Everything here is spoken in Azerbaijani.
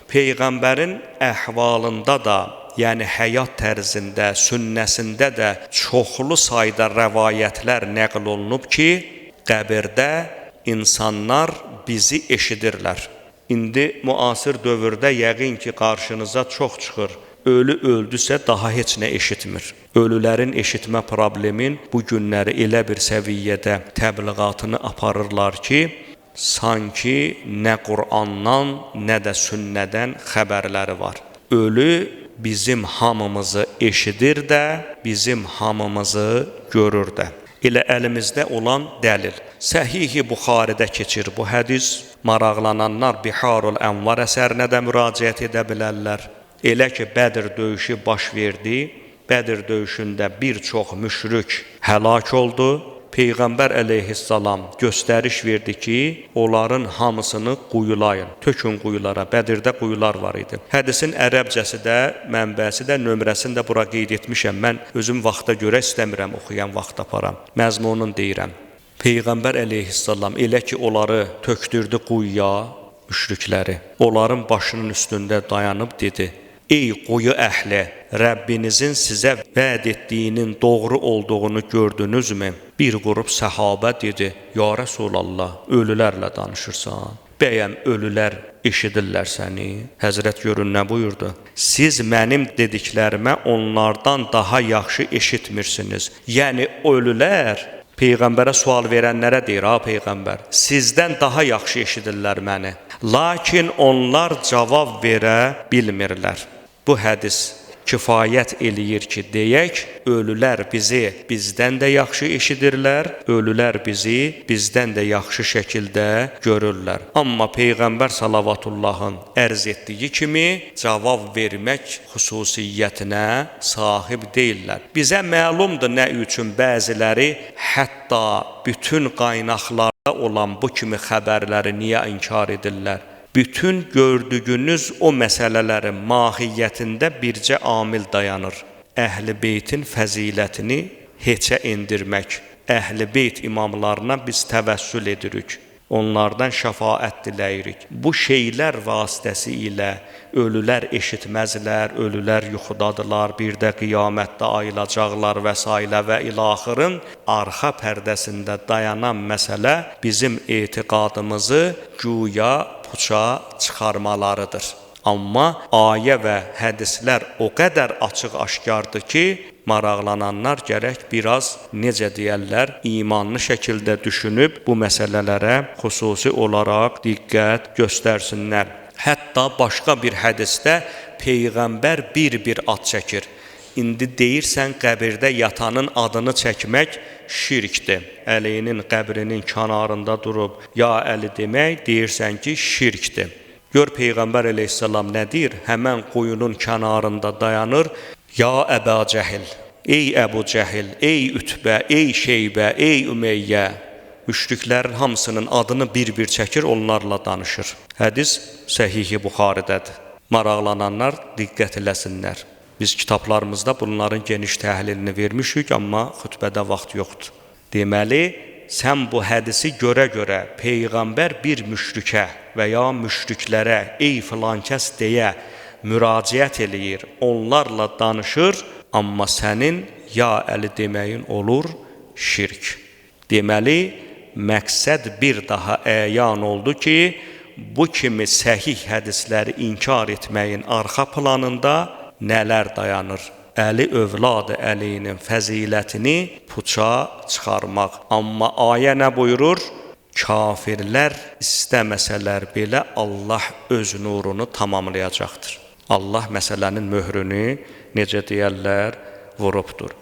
Peyğəmbərin əhvalında da, yəni həyat tərzində, sünnəsində də çoxlu sayda rəvayətlər nəql olunub ki, qəbirdə insanlar bizi eşidirlər. İndi müasir dövrdə yəqin ki, qarşınıza çox çıxır. Ölü öldüsə daha heç nə eşitmir. Ölülərin eşitmə problemin bu günləri elə bir səviyyədə təbliğatını aparırlar ki, sanki nə Qur'andan, nə də sünnədən xəbərləri var. Ölü bizim hamımızı eşidir də, bizim hamımızı görür də. Elə əlimizdə olan dəlil. Səhih-i Buxaridə keçir bu hədis. Maraqlananlar Biharul Ənvar əsərinə də müraciət edə bilərlər. Elə ki, Bədir döyüşü baş verdi. Bədir döyüşündə bir çox müşrik həlak oldu. Peyğəmbər əleyhissalam göstəriş verdi ki, onların hamısını quyulayın, tökün quyulara. Bədirdə quyular var idi. Hədisin ərəbcəsi də, mənbəsi də, nömrəsini də bura qeyd etmişəm. Mən özüm vaxta görə istəmirəm, oxuyan vaxt aparam. Məzmununu deyirəm. Peyğəmbər əleyhissalam elə ki, onları tökdürdü quyuya, müşrikləri. Onların başının üstündə dayanıb dedi: Ey quyu əhli, Rəbbinizin sizə vəd etdiyinin doğru olduğunu gördünüzmü? Bir qrup səhabə dedi: Ya Rəsulallah, ölülərlə danışırsan. Bəyəm ölülər eşidirlər səni? Həzrət görün nə buyurdu? Siz mənim dediklərimə onlardan daha yaxşı eşitmirsiniz. Yəni ölülər Peyğəmbərə sual verənlərə deyir: Ha Peyğəmbər, sizdən daha yaxşı eşidirlər məni. Lakin onlar cavab verə bilmirlər. Bu hədis kifayət eləyir ki, deyək, ölülər bizi bizdən də yaxşı eşidirlər, ölülər bizi bizdən də yaxşı şəkildə görürlər. Amma Peyğəmbər salavatullahın ərz etdiyi kimi cavab vermək xüsusiyyətinə sahib deyirlər. Bizə məlumdur nə üçün bəziləri hətta bütün qaynaqlarda olan bu kimi xəbərləri niyə inkar edirlər? Bütün gördüyünüz o məsələlərin mahiyyətində bircə amil dayanır. Əhl-i beytin fəzilətini heçə endirmək. Əhl-i beyt imamlarına biz təvəssül edirik. Onlardan şəfaət diləyirik. Bu şeylər vasitəsilə ölülər eşitməzlər, ölülər yuxudadılar, bir də qiyamətdə ayılacaqlar və s. və ilaxırın arxa pərdəsində dayanan məsələ bizim etiqadımızı güya puça çıxarmalarıdır. Amma ayə və hədislər o qədər açıq-aşkardır ki, maraqlananlar gərək biraz, necə deyərlər, imanlı şəkildə düşünüb bu məsələlərə xüsusi olaraq diqqət göstərsinlər. Hətta başqa bir hədisdə Peyğəmbər bir ad çəkir. İndi deyirsən qəbirdə yatanın adını çəkmək şirkdir. Əlinin qəbrinin kənarında durub ya Əli demək deyirsən ki, şirkdir. Gör Peyğəmbər əleyhissalam nə deyir? Həmən quyunun kənarında dayanır. Ya Əbə Cəhil, ey Əbu Cəhil, ey Ütbə, ey Şeybə, ey Ümeyyə. Müşriklərin hamısının adını bir çəkir, onlarla danışır. Hədis Səhih-i Buxaridədir. Maraqlananlar diqqət eləsinlər. Biz kitablarımızda bunların geniş təhlilini vermişik, amma xütbədə vaxt yoxdur. Deməli, sən bu hədisi görə Peyğəmbər bir müşrikə və ya müşriklərə ey filan kəs deyə müraciət eləyir, onlarla danışır, amma sənin ya Əli deməyin olur şirk. Deməli, məqsəd bir daha əyan oldu ki, bu kimi səhih hədisləri inkar etməyin arxa planında nələr dayanır? Əli övladı Əlinin fəzilətini puça çıxarmaq. Amma ayə nə buyurur? Kafirlər istəməsələr belə Allah öz nurunu tamamlayacaqdır. Allah məsələnin möhrünü, necə deyərlər, vurubdur.